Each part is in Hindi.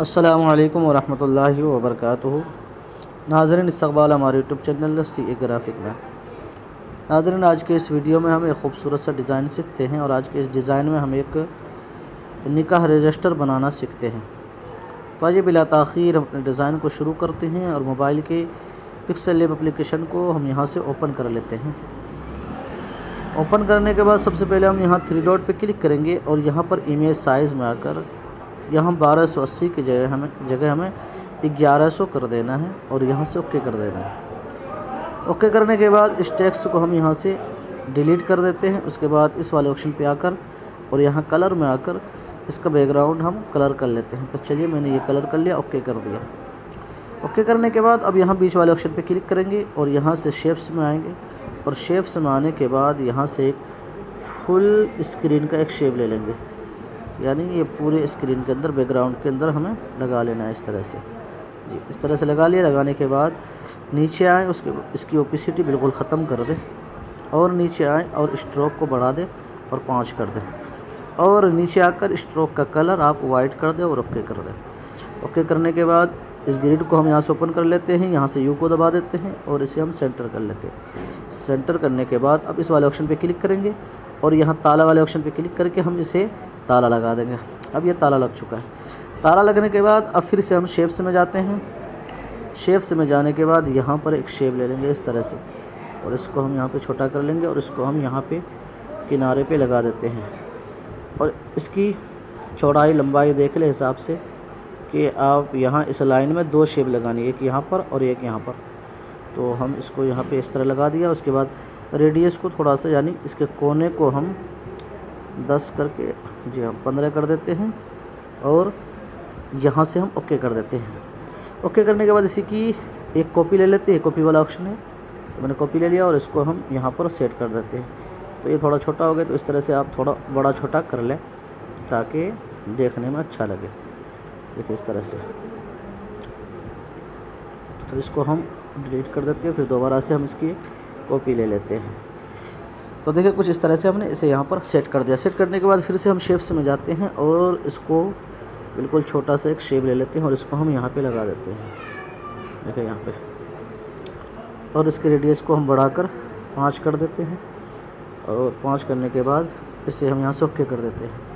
अस्सलामु अलैकुम वरहमतुल्लाहि वबरकातुहू। नाज़रीन, इस्तक़बाल हमारे यूट्यूब चैनल सी ग्राफिक में। नाज़रीन, आज के इस वीडियो में हम एक ख़ूबसूरत सा डिज़ाइन सीखते हैं और आज के इस डिज़ाइन में हम एक निकाह रजिस्टर बनाना सीखते हैं। तो आइए बिला ताख़ीर हम अपने डिज़ाइन को शुरू करते हैं और मोबाइल के पिक्सल लैब एप्लीकेशन को हम यहाँ से ओपन कर लेते हैं। ओपन करने के बाद सबसे पहले हम यहाँ 3 डॉट पे क्लिक करेंगे और यहाँ पर इमेज साइज़ में आकर यहाँ 1280 की जगह हमें 1100 कर देना है और यहाँ से ओके कर देना है। ओके करने के बाद इस टेक्स्ट को हम यहाँ से डिलीट कर देते हैं। उसके बाद इस वाले ऑप्शन पे आकर और यहाँ कलर में आकर इसका बैकग्राउंड हम कलर कर लेते हैं। तो चलिए, मैंने ये कलर कर लिया, ओके कर दिया। ओके करने के बाद अब यहाँ बीच वाले ऑप्शन पे क्लिक करेंगे और यहाँ से शेप्स में आएंगे और शेप्स में आने के बाद यहाँ से एक फुल स्क्रीन का एक शेप ले लेंगे, यानी ये पूरे स्क्रीन के अंदर बैकग्राउंड के अंदर हमें लगा लेना है इस तरह से। जी, इस तरह से लगा लिया। लगाने के बाद नीचे आए, इसकी ओपेसिटी बिल्कुल ख़त्म कर दें और नीचे आए और स्ट्रोक को बढ़ा दें और 5 कर दें और नीचे आकर स्ट्रोक का कलर आप वाइट कर दें और ओके कर दें। ओके करने के बाद इस ग्रिड को हम यहाँ से ओपन कर लेते हैं, यहाँ से यू को दबा देते हैं और इसे हम सेंटर कर लेते हैं। सेंटर करने के बाद अब इस वाले ऑप्शन पे क्लिक करेंगे और यहाँ ताला वाले ऑप्शन पे क्लिक करके हम इसे ताला लगा देंगे। अब ये ताला लग चुका है। ताला लगने के बाद अब फिर से हम शेप्स में जाते हैं। शेप्स में जाने के बाद यहाँ पर एक शेप ले लेंगे इस तरह से और इसको हम यहाँ पे छोटा कर लेंगे और इसको हम यहाँ पे किनारे पे लगा देते हैं और इसकी चौड़ाई लंबाई देख ले हिसाब से कि आप यहाँ इस लाइन में 2 शेप लगानी है, एक यहाँ पर और एक यहाँ पर। तो हम इसको यहाँ पे इस तरह लगा दिया। उसके बाद रेडियस को थोड़ा सा, यानी इसके कोने को हम 10 करके, जी हम 15 कर देते हैं और यहाँ से हम ओके कर देते हैं। ओके करने के बाद इसी की एक कॉपी ले लेते हैं। कॉपी वाला ऑप्शन है, तो मैंने कॉपी ले लिया और इसको हम यहाँ पर सेट कर देते हैं। तो ये थोड़ा छोटा हो गया, तो इस तरह से आप थोड़ा बड़ा छोटा कर लें ताकि देखने में अच्छा लगे। देखिए इस तरह से। तो इसको हम डिलीट कर देते हैं, फिर दोबारा से हम इसकी कॉपी ले लेते हैं। तो देखिए कुछ इस तरह से हमने इसे यहाँ पर सेट कर दिया। सेट करने के बाद फिर से हम शेप्स में जाते हैं और इसको बिल्कुल छोटा सा एक शेप ले लेते हैं और इसको हम यहाँ पे लगा देते हैं। देखिए यहाँ पे, और इसके रेडियस को हम बढ़ाकर 5 कर देते हैं और 5 करने के बाद इसे हम यहाँ से ओके कर देते हैं।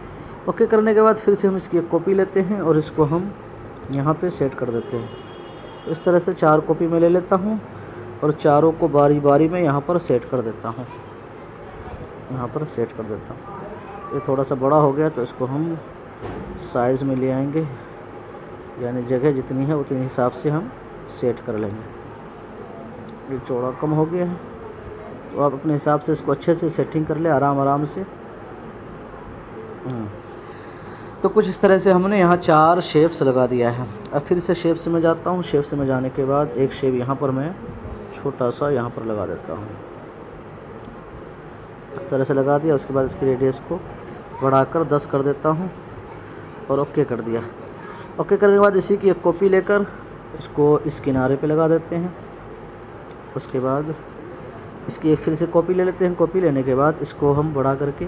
ओके करने के बाद फिर से हम इसकी एक कॉपी लेते हैं और इसको हम यहाँ पे सेट कर देते हैं। तो इस तरह से 4 कॉपी मैं ले लेता हूँ और चारों को बारी बारी में यहाँ पर सेट कर देता हूँ। यहाँ पर सेट कर देता हूँ। ये थोड़ा सा बड़ा हो गया, तो इसको हम साइज़ में ले आएंगे, यानी जगह जितनी है उतने हिसाब से हम सेट कर लेंगे। ये चौड़ा कम हो गया है, तो आप अपने हिसाब से इसको अच्छे से सेटिंग कर ले, आराम से। तो कुछ इस तरह से हमने यहाँ 4 शेप्स लगा दिया है। अब फिर से शेप्स में जाता हूँ। शेप्स में जाने के बाद एक शेप यहाँ पर मैं छोटा सा यहाँ पर लगा देता हूँ। इस तरह से लगा दिया। उसके बाद इसकी रेडियस को बढ़ाकर 10 कर देता हूँ और ओके कर दिया। ओके करने के बाद इसी की एक कॉपी लेकर इसको इस किनारे पे लगा देते हैं। उसके बाद इसकी एक फिर से कॉपी ले लेते हैं। कॉपी लेने के बाद इसको हम बढ़ा करके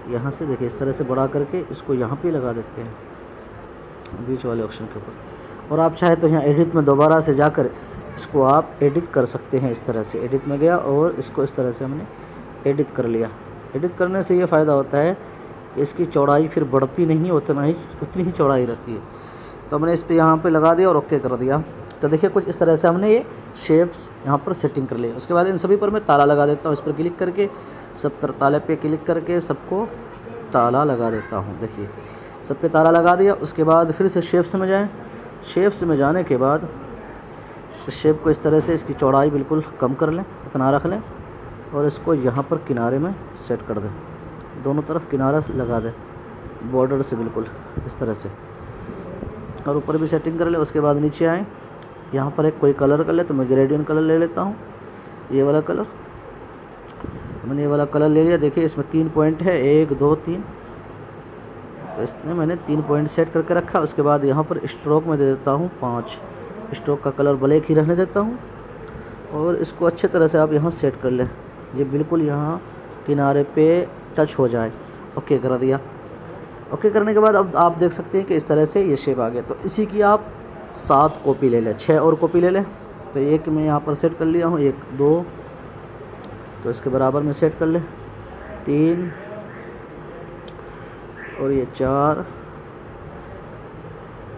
यहाँ से, देखिए इस तरह से बढ़ा करके इसको यहाँ पे लगा देते हैं बीच वाले ऑप्शन के ऊपर। और आप चाहे तो यहाँ एडिट में दोबारा से जाकर इसको आप एडिट कर सकते हैं। इस तरह से एडिट में गया और इसको इस तरह से हमने एडिट कर लिया। एडिट करने से ये फ़ायदा होता है कि इसकी चौड़ाई फिर बढ़ती नहीं है, उतनी ही चौड़ाई रहती है। तो हमने इस पर यहाँ पे लगा दिया और ओके कर दिया। तो देखिए कुछ इस तरह से हमने ये शेप्स यहाँ पर सेटिंग कर लिया। उसके बाद इन सभी पर मैं ताला लगा देता हूँ। इस पर क्लिक करके सब पर ताले पे क्लिक करके सबको ताला लगा देता हूँ। देखिए सब पे ताला लगा दिया। उसके बाद फिर से शेप्स में जाएँ। शेप्स में जाने के बाद शेप को इस तरह से इसकी चौड़ाई बिल्कुल कम कर लें, इतना रख लें और इसको यहाँ पर किनारे में सेट कर दें। दोनों तरफ किनारा लगा दें बॉर्डर से बिल्कुल इस तरह से, और ऊपर भी सेटिंग कर ले। उसके बाद नीचे आएँ, यहाँ पर एक कोई कलर कर ले, तो मैं ग्रेडियंट कलर ले लेता हूँ। ये वाला कलर मैंने, ये वाला कलर ले लिया। देखिए इसमें 3 पॉइंट है, 1 2 3, तो इसमें मैंने 3 पॉइंट सेट करके रखा। उसके बाद यहाँ पर स्ट्रोक में दे देता हूँ 5। स्ट्रोक का कलर ब्लैक ही रहने देता हूँ और इसको अच्छे तरह से आप यहाँ सेट कर लें, ये बिल्कुल यहाँ किनारे पे टच हो जाए। ओके कर दिया। ओके करने के बाद अब आप देख सकते हैं कि इस तरह से ये शेप आ गया। तो इसी की आप 7 कॉपी ले लें, 6 और कॉपी ले लें। तो एक मैं यहाँ पर सेट कर लिया हूँ, 1 2, तो इसके बराबर में सेट कर लें, 3 और ये 4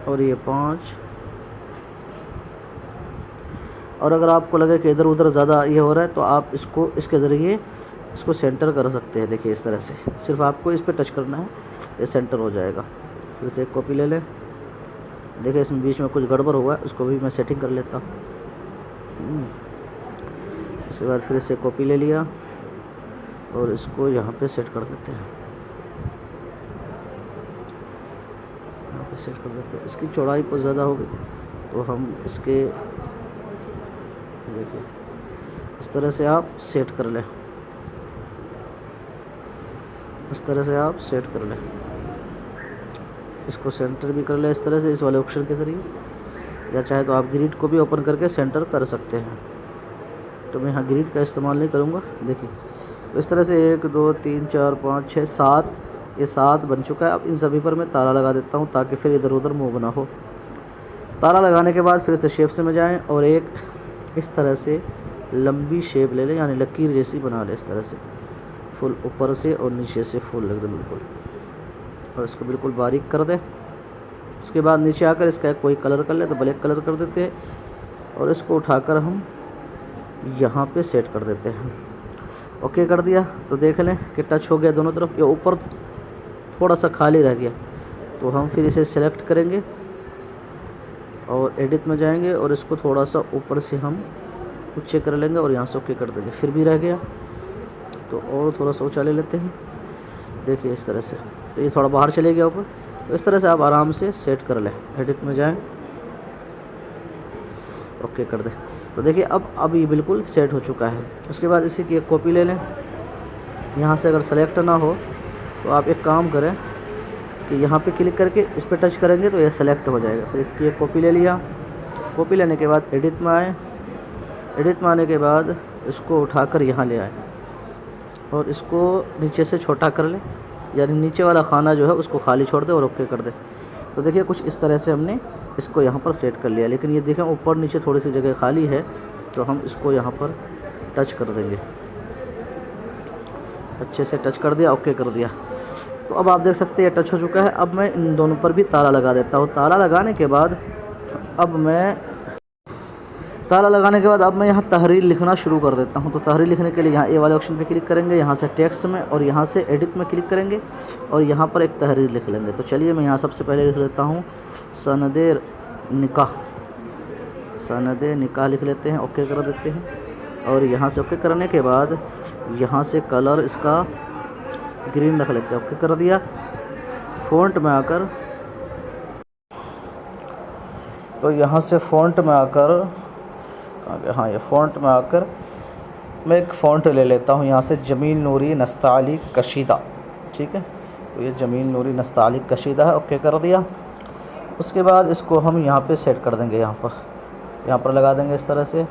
और ये 5। और अगर आपको लगे कि इधर उधर ज़्यादा ये हो रहा है तो आप इसको इसके ज़रिए इसको सेंटर कर सकते हैं। देखिए इस तरह से, सिर्फ आपको इस पर टच करना है, ये सेंटर हो जाएगा। फिर से एक कॉपी ले लें। देखिए इसमें बीच में कुछ गड़बड़ हुआ है, उसको भी मैं सेटिंग कर लेता हूँ। इसके बाद फिर से कॉपी ले लिया और इसको यहाँ पे सेट कर देते हैं, यहाँ पे सेट कर देते हैं। इसकी चौड़ाई कुछ ज़्यादा होगी तो हम इसके, देखिए इस तरह से आप सेट कर लें, इस तरह से आप सेट कर लें। इसको सेंटर भी कर लें इस तरह से, इस वाले ऑप्शन के ज़रिए, या चाहे तो आप ग्रिड को भी ओपन करके सेंटर कर सकते हैं। तो मैं यहाँ ग्रिड का इस्तेमाल नहीं करूँगा। देखिए तो इस तरह से 1 2 3 4 5 6 7, ये 7 बन चुका है। अब इन सभी पर मैं ताला लगा देता हूँ ताकि फिर इधर उधर मूव ना हो। ताला लगाने के बाद फिर से शेप से में जाएँ और एक इस तरह से लंबी शेप ले लें, यानी लकीर जैसी बना लें इस तरह से, फुल ऊपर से और नीचे से फुल लग दे बिल्कुल, और इसको बिल्कुल बारीक कर दें। उसके बाद नीचे आकर इसका कोई कलर कर ले, तो ब्लैक कलर कर देते हैं और इसको उठाकर हम यहाँ पे सेट कर देते हैं। ओके कर दिया तो देख लें कि टच हो गया दोनों तरफ। ये ऊपर थोड़ा सा खाली रह गया तो हम फिर इसे सेलेक्ट करेंगे और एडिट में जाएंगे और इसको थोड़ा सा ऊपर से हम ऊंचे कर लेंगे और यहाँ से ओके कर देंगे। फिर भी रह गया तो और थोड़ा सा ऊंचा ले लेते हैं। देखिए इस तरह से, तो ये थोड़ा बाहर चले गया ऊपर। तो इस तरह से आप आराम से सेट कर लें। एडिट में जाएं, ओके कर दें। तो देखिए अब ये बिल्कुल सेट हो चुका है। उसके बाद इसी की एक कॉपी ले लें। यहाँ से अगर सेलेक्ट ना हो तो आप एक काम करें कि यहाँ पे क्लिक करके इस पर टच करेंगे तो ये सेलेक्ट हो जाएगा। फिर इसकी एक कॉपी ले लिया। कॉपी लेने के बाद एडिट में आए। एडिट में आने के बाद इसको उठाकर यहाँ ले आए और इसको नीचे से छोटा कर ले, यानी नीचे वाला खाना जो है उसको खाली छोड़ दे और ओके कर दे। तो देखिए कुछ इस तरह से हमने इसको यहाँ पर सेट कर लिया। लेकिन ये देखें ऊपर नीचे थोड़ी सी जगह खाली है तो हम इसको यहाँ पर टच कर देंगे। अच्छे से टच कर दिया, ओके कर दिया। तो अब आप देख सकते हैं ये टच हो चुका है। अब मैं इन दोनों पर भी ताला लगा देता हूँ। ताला लगाने के बाद अब मैं यहाँ तहरीर लिखना शुरू कर देता हूँ। तो तहरीर लिखने के लिए यहाँ ए वाले ऑप्शन पे क्लिक करेंगे, यहाँ से टेक्स्ट में, और यहाँ से एडिट में क्लिक करेंगे और यहाँ पर एक तहरीर लिख लेंगे। तो चलिए मैं यहाँ सबसे पहले लिख लेता हूँ सनदे निकाह लिख लेते हैं। ओके कर देते हैं और यहाँ से ओके करने के बाद यहाँ से कलर इसका ग्रीन रख लेते हैं। ओके कर दिया। फ़ॉन्ट में आकर, तो यहाँ से फ़ॉन्ट में आकर, हाँ ये फ़ॉन्ट में आकर मैं एक फ़ॉन्ट ले लेता हूँ यहाँ से, जमील नूरी नस्ताली कशीदा। ठीक है, तो ये जमील नूरी नस्ताली कशीदा है। ओके कर दिया। उसके बाद इसको हम यहाँ पे सेट कर देंगे, यहाँ पर लगा देंगे इस तरह से।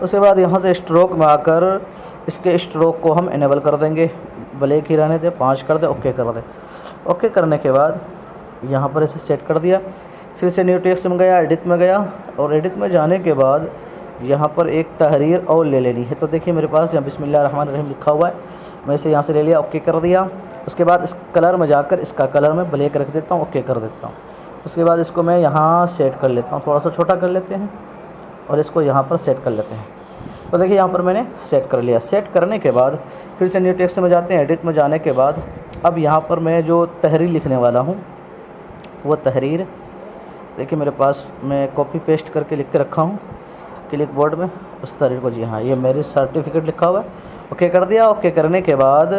उसके बाद यहाँ से स्ट्रोक में आकर इसके स्ट्रोक को हम इनेबल कर देंगे, ब्लैक ही रहने दें, 5 कर दें, ओके कर दें। ओके करने के बाद यहाँ पर इसे सेट कर दिया। फिर से न्यू टेक्स्ट में गया, एडिट में गया और एडिट में जाने के बाद यहाँ पर एक तहरीर और ले लेनी है। तो देखिए मेरे पास यहाँ बिस्मिल्लाहिर्रहमानिर्रहीम लिखा हुआ है, मैं इसे यहाँ से ले लिया, ओके कर दिया। उसके बाद इस कलर में जाकर इसका कलर मैं ब्लैक रख देता हूँ, ओके कर देता हूँ। उसके बाद इसको मैं यहाँ सेट कर लेता हूँ, थोड़ा सा छोटा कर लेते हैं और इसको यहाँ पर सेट कर लेते हैं। तो देखिए यहाँ पर मैंने सेट कर लिया। सेट करने के बाद फिर से न्यू टेक्स्ट में जाते हैं। एडिट में जाने के बाद अब यहाँ पर मैं जो तहरीर लिखने वाला हूँ वो तहरीर देखिए मेरे पास मैं कॉपी पेस्ट करके लिख के रखा हूँ क्लिक बोर्ड में, उस तहरीर को, जी हाँ ये मेरी सर्टिफिकेट लिखा हुआ है। ओके कर दिया। ओके करने के बाद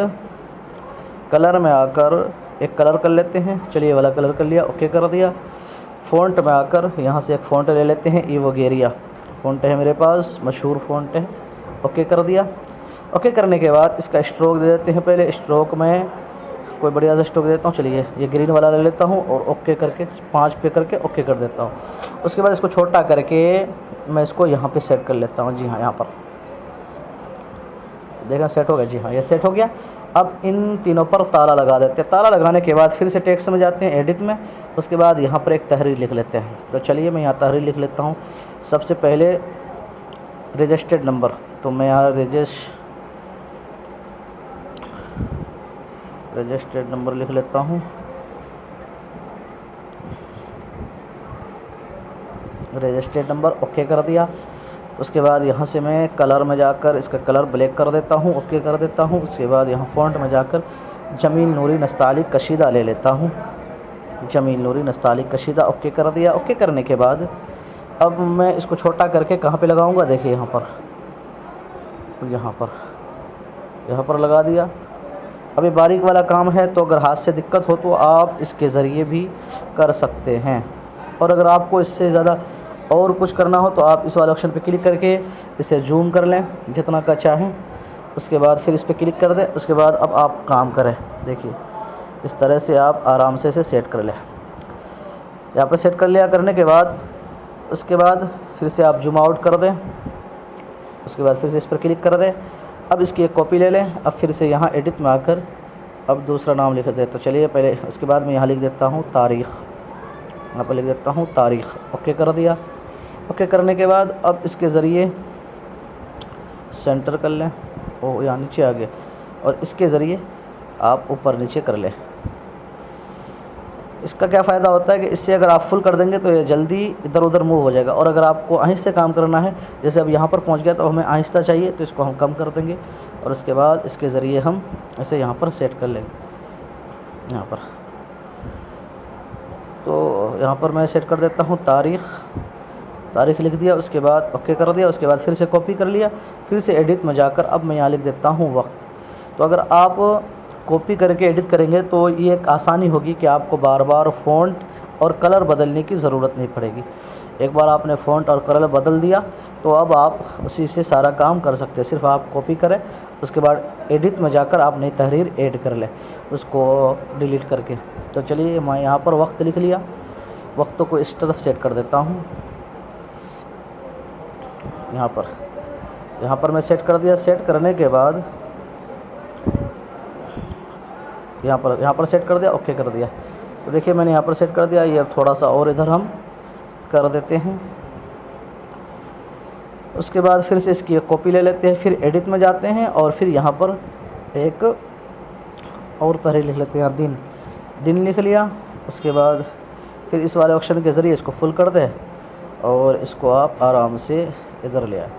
कलर में आकर एक कलर कर लेते हैं। चलिए वाला कलर कर लिया, ओके कर दिया। फ़ॉन्ट में आकर यहाँ से एक फ़ॉन्ट ले लेते हैं, इवोगेरिया फ़ॉन्ट है मेरे पास, मशहूर फ़ॉन्ट है। ओके कर दिया। ओके करने के बाद इसका स्ट्रोक दे देते हैं। पहले स्ट्रोक में कोई बढ़िया सा स्ट्रोक देता हूँ। चलिए ये ग्रीन वाला ले लेता हूँ और ओके करके 5 पे करके ओके कर देता हूँ। उसके बाद इसको छोटा करके मैं इसको यहाँ पे सेट कर लेता हूँ। जी हाँ यहाँ पर देखा सेट हो गया। जी हाँ ये सेट हो गया। अब इन तीनों पर ताला लगा देते हैं। ताला लगाने के बाद फिर से टेक्स्ट में जाते हैं, एडिट में। उसके बाद यहाँ पर एक तहरीर लिख लेते हैं। तो चलिए मैं यहाँ तहरीर लिख लेता हूँ। सबसे पहले रजिस्टर्ड नंबर, तो मैं यहाँ रजिस्टर्ड नंबर लिख लेता हूँ। रजिस्टर्ड नंबर ओके कर दिया। उसके बाद यहाँ से मैं कलर में जाकर इसका कलर ब्लैक कर देता हूँ, ओके कर देता हूँ। उसके बाद यहाँ फ़ॉन्ट में जाकर जमील नूरी नस्तालिक कशीदा ले लेता हूँ। जमील नूरी नस्तालिक कशीदा ओके कर दिया। ओके करने के बाद अब मैं इसको छोटा करके कहाँ पे लगाऊंगा, देखिए यहाँ पर लगा दिया। अभी बारीक वाला काम है, तो अगर हाथ से दिक्कत हो तो आप इसके ज़रिए भी कर सकते हैं। और अगर आपको इससे ज़्यादा और कुछ करना हो तो आप इस वाले ऑप्शन पे क्लिक करके इसे जूम कर लें जितना का चाहें। उसके बाद फिर इस पर क्लिक कर दें। उसके बाद अब आप काम करें, देखिए इस तरह से आप आराम से इसे सेट कर लें। यहाँ पर सेट कर लिया करने के बाद उसके बाद फिर से आप जूम आउट कर दें। उसके बाद फिर से इस पर क्लिक कर दें। अब इसकी एक कॉपी ले लें। अब फिर से यहाँ एडिट में आकर अब दूसरा नाम लिख दें। तो चलिए पहले उसके बाद मैं यहाँ लिख देता हूँ तारीख़, यहाँ पर लिख देता हूँ तारीख़। ओके कर दिया। ओके करने के बाद अब इसके ज़रिए सेंटर कर लें, ओ यहाँ नीचे आ गया, और इसके ज़रिए आप ऊपर नीचे कर लें। इसका क्या फ़ायदा होता है कि इससे अगर आप फुल कर देंगे तो ये जल्दी इधर उधर मूव हो जाएगा। और अगर आपको आहिस्ता काम करना है, जैसे अब यहाँ पर पहुँच गया तो हमें आहिस्ता चाहिए, तो इसको हम कम कर देंगे। और उसके बाद इसके ज़रिए हम इसे यहाँ पर सेट कर लेंगे। यहाँ पर तो यहाँ पर मैं सेट कर देता हूँ तारीख़ लिख दिया। उसके बाद ओके कर दिया। उसके बाद फिर से कॉपी कर लिया। फिर से एडिट में जाकर अब मैं यहाँ लिख देता हूँ वक्त। तो अगर आप कॉपी करके एडिट करेंगे तो ये एक आसानी होगी कि आपको बार बार फ़ॉन्ट और कलर बदलने की ज़रूरत नहीं पड़ेगी। एक बार आपने फ़ॉन्ट और कलर बदल दिया तो अब आप उसी से सारा काम कर सकते हैं। सिर्फ आप कॉपी करें, उसके बाद एडिट में जाकर आप नई तहरीर ऐड कर लें उसको डिलीट करके। तो चलिए मैं यहाँ पर वक्त लिख लिया। वक्तों को इस तरफ सेट कर देता हूँ। यहाँ पर मैं सेट कर दिया। सेट करने के बाद यहाँ पर सेट कर दिया, ओके कर दिया। तो देखिए मैंने यहाँ पर सेट कर दिया। ये अब थोड़ा सा और इधर हम कर देते हैं। उसके बाद फिर से इसकी एक कॉपी ले लेते हैं। फिर एडिट में जाते हैं और फिर यहाँ पर एक और तहरीर लिख लेते हैं। दिन लिख लिया। उसके बाद फिर इस वाले ऑप्शन के ज़रिए इसको फुल कर दें और इसको आप आराम से इधर ले आए।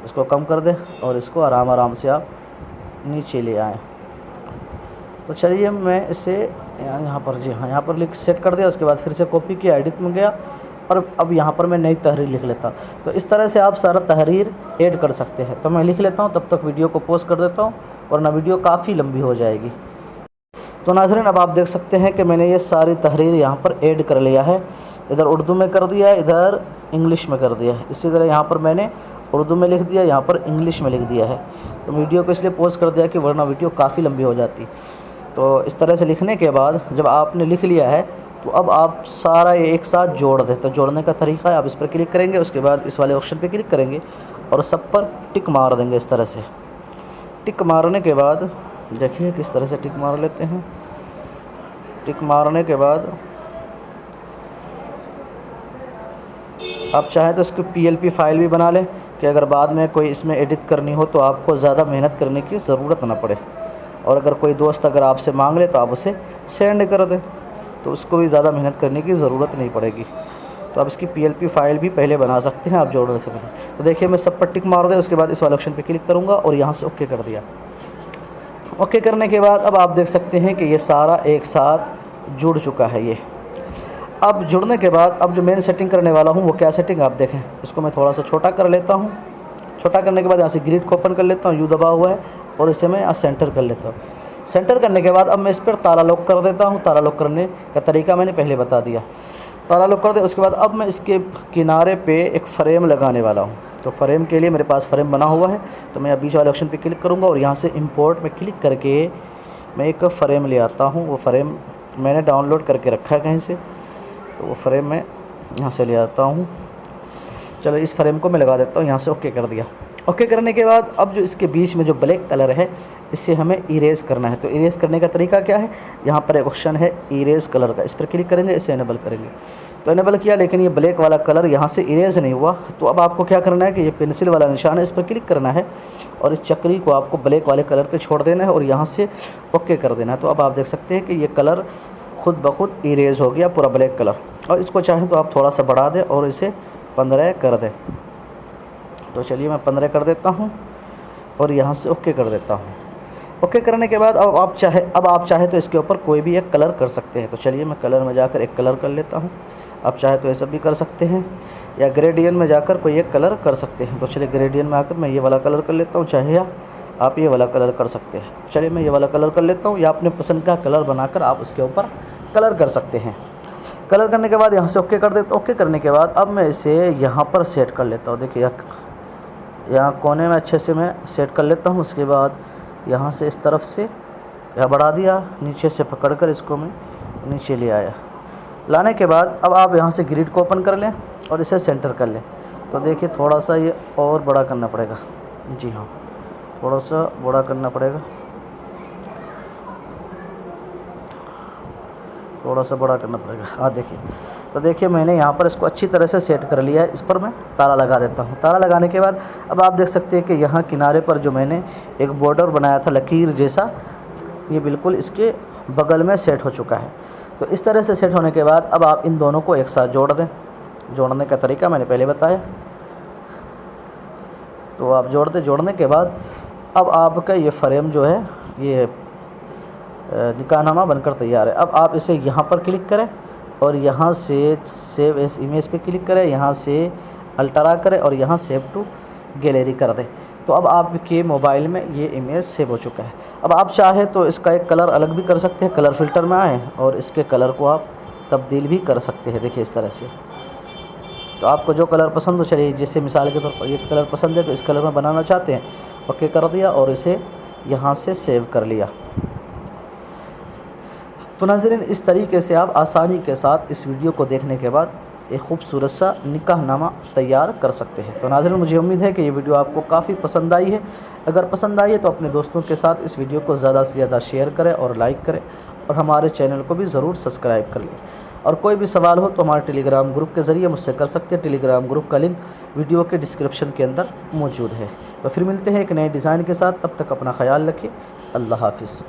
इसको कम कर दें और इसको आराम से आप नीचे ले आएँ। तो चलिए मैं इसे यहाँ पर लिख सेट कर दिया। उसके बाद फिर से कॉपी किया, एडिट में गया और अब यहाँ पर मैं नई तहरीर लिख लेता। तो इस तरह से आप सारा तहरीर ऐड कर सकते हैं। तो मैं लिख लेता हूँ, तब तक वीडियो को पॉज कर देता हूँ वरना वीडियो काफ़ी लंबी हो जाएगी। तो नाज़रीन अब आप देख सकते हैं कि मैंने ये सारी तहरीर यहाँ पर ऐड कर लिया है। इधर उर्दू में कर दिया, इधर इंग्लिश में कर दिया। इसी तरह यहाँ पर मैंने उर्दू में लिख दिया, यहाँ पर इंग्लिश में लिख दिया है। तो वीडियो को इसलिए पॉज कर दिया कि वरना वीडियो काफ़ी लंबी हो जाती। तो इस तरह से लिखने के बाद जब आपने लिख लिया है तो अब आप सारा ये एक साथ जोड़ दें। तो जोड़ने का तरीका है, आप इस पर क्लिक करेंगे, उसके बाद इस वाले ऑप्शन पे क्लिक करेंगे और सब पर टिक मार देंगे। इस तरह से टिक मारने के बाद देखिए किस तरह से टिक मार लेते हैं। टिक मारने के बाद आप चाहें तो इसको PLP फाइल भी बना लें कि अगर बाद में कोई इसमें एडिट करनी हो तो आपको ज़्यादा मेहनत करने की ज़रूरत ना पड़े। और अगर कोई दोस्त अगर आपसे मांग ले तो आप उसे सेंड कर दें, तो उसको भी ज़्यादा मेहनत करने की ज़रूरत नहीं पड़ेगी। तो आप इसकी PLP फाइल भी पहले बना सकते हैं आप जोड़ने से पहले। तो देखिए मैं सब पर टिक मार दें, उसके बाद इस वाले ऑप्शन पे क्लिक करूँगा और यहाँ से ओके कर दिया। ओके करने के बाद अब आप देख सकते हैं कि ये सारा एक साथ जुड़ चुका है। ये अब जुड़ने के बाद अब जो मैं सेटिंग करने वाला हूँ वो क्या सेटिंग आप देखें। इसको मैं थोड़ा सा छोटा कर लेता हूँ। छोटा करने के बाद यहाँ से ग्रिड को ओपन कर लेता हूँ, यू दबा हुआ है, और इसे मैं यहाँ सेंटर कर लेता हूँ। सेंटर करने के बाद अब मैं इस पर ताला लॉक कर देता हूँ। ताला लॉक करने का तरीका मैंने पहले बता दिया। ताला लॉक कर दे। उसके बाद अब मैं इसके किनारे पे एक फ्रेम लगाने वाला हूँ। तो फ्रेम के लिए मेरे पास फ्रेम बना हुआ है, तो मैं बीच वाले ऑप्शन पे क्लिक करूँगा और यहाँ से इंपोर्ट में क्लिक करके मैं एक फ़्रेम ले आता हूँ। वो फ्रेम मैंने डाउनलोड करके रखा है कहीं से, तो वो फ्रेम मैं यहाँ से ले आता हूँ। चलो इस फ्रेम को मैं लगा देता हूँ, यहाँ से ओके कर दिया। ओके करने के बाद अब जो इसके बीच में जो ब्लैक कलर है इसे हमें इरेज करना है। तो इरेज करने का तरीका क्या है, यहाँ पर एक ऑप्शन है इरेज कलर का, इस पर क्लिक करेंगे, इसे इनेबल करेंगे। तो इनेबल किया, लेकिन ये ब्लैक वाला कलर यहाँ से इरेज नहीं हुआ। तो अब आपको क्या करना है कि ये पेंसिल वाला निशान है, इस पर क्लिक करना है और इस चक्री को आपको ब्लैक वाले कलर पे छोड़ देना है और यहाँ से ओके कर देना है। तो अब आप देख सकते हैं कि ये कलर खुद ब खुद इरेज हो गया पूरा ब्लैक कलर। और इसको चाहें तो आप थोड़ा सा बढ़ा दें और इसे 15 कर दें। तो चलिए मैं 15 कर देता हूँ और यहाँ से ओके कर देता हूँ। ओके करने के बाद अब आप चाहे तो इसके ऊपर कोई भी एक कलर कर सकते हैं। तो चलिए मैं कलर में जाकर एक कलर कर लेता हूँ। आप चाहे तो ऐसा भी कर सकते हैं या ग्रेडियंट में जाकर कोई एक कलर कर सकते हैं। तो चलिए ग्रेडियंट में आकर मैं ये वाला कलर कर लेता हूँ, चाहे आप ये वाला कलर कर सकते हैं। चलिए मैं ये वाला कलर कर लेता हूँ, या अपने पसंद का कलर बनाकर आप उसके ऊपर कलर कर सकते हैं। कलर करने के बाद यहाँ से ओके कर देता हूँ। ओके करने के बाद अब मैं इसे यहाँ पर सेट कर लेता हूँ। देखिए यहाँ कोने में अच्छे से मैं सेट कर लेता हूँ। उसके बाद यहाँ से इस तरफ से यहाँ बढ़ा दिया, नीचे से पकड़कर इसको मैं नीचे ले आया। लाने के बाद अब आप यहाँ से ग्रिड को ओपन कर लें और इसे सेंटर कर लें। तो देखिए थोड़ा सा ये और बड़ा करना पड़ेगा, जी हाँ थोड़ा सा बड़ा करना पड़ेगा, थोड़ा सा बड़ा करना पड़ेगा। हाँ देखिए, तो देखिए मैंने यहाँ पर इसको अच्छी तरह से सेट कर लिया है। इस पर मैं ताला लगा देता हूँ। ताला लगाने के बाद अब आप देख सकते हैं कि यहाँ किनारे पर जो मैंने एक बॉर्डर बनाया था लकीर जैसा, ये बिल्कुल इसके बगल में सेट हो चुका है। तो इस तरह से सेट होने के बाद अब आप इन दोनों को एक साथ जोड़ दें। जोड़ने का तरीका मैंने पहले बताया। तो आप जोड़ दें। जोड़ने के बाद अब आपका ये फ्रेम जो है ये निकाहनामा बनकर तैयार है। अब आप इसे यहाँ पर क्लिक करें और यहाँ से सेव एस इमेज पे क्लिक करें, यहाँ से अल्टरा करें और यहाँ सेव टू गैलरी कर दें। तो अब आपके मोबाइल में ये इमेज सेव हो चुका है। अब आप चाहे तो इसका एक कलर अलग भी कर सकते हैं, कलर फिल्टर में आए और इसके कलर को आप तब्दील भी कर सकते हैं। देखिए इस तरह से। तो आपको जो कलर पसंद हो, चलिए जैसे मिसाल के तौर पर ये कलर पसंद है तो इस कलर में बनाना चाहते हैं, ओके कर दिया और इसे यहाँ से सेव कर लिया। तो नाज़रीन इस तरीके से आप आसानी के साथ इस वीडियो को देखने के बाद एक खूबसूरत सा निकाहनामा तैयार कर सकते हैं। तो नाज़रीन मुझे उम्मीद है कि ये वीडियो आपको काफ़ी पसंद आई है। अगर पसंद आई है तो अपने दोस्तों के साथ इस वीडियो को ज़्यादा से ज़्यादा शेयर करें और लाइक करें और हमारे चैनल को भी ज़रूर सब्सक्राइब कर लें। और कोई भी सवाल हो तो हमारे टेलीग्राम ग्रुप के ज़रिए मुझसे कर सकते हैं। टेलीग्राम ग्रुप का लिंक वीडियो के डिस्क्रिप्शन के अंदर मौजूद है। तो फिर मिलते हैं एक नए डिज़ाइन के साथ, तब तक अपना ख्याल रखिए। अल्लाह हाफ़िज़।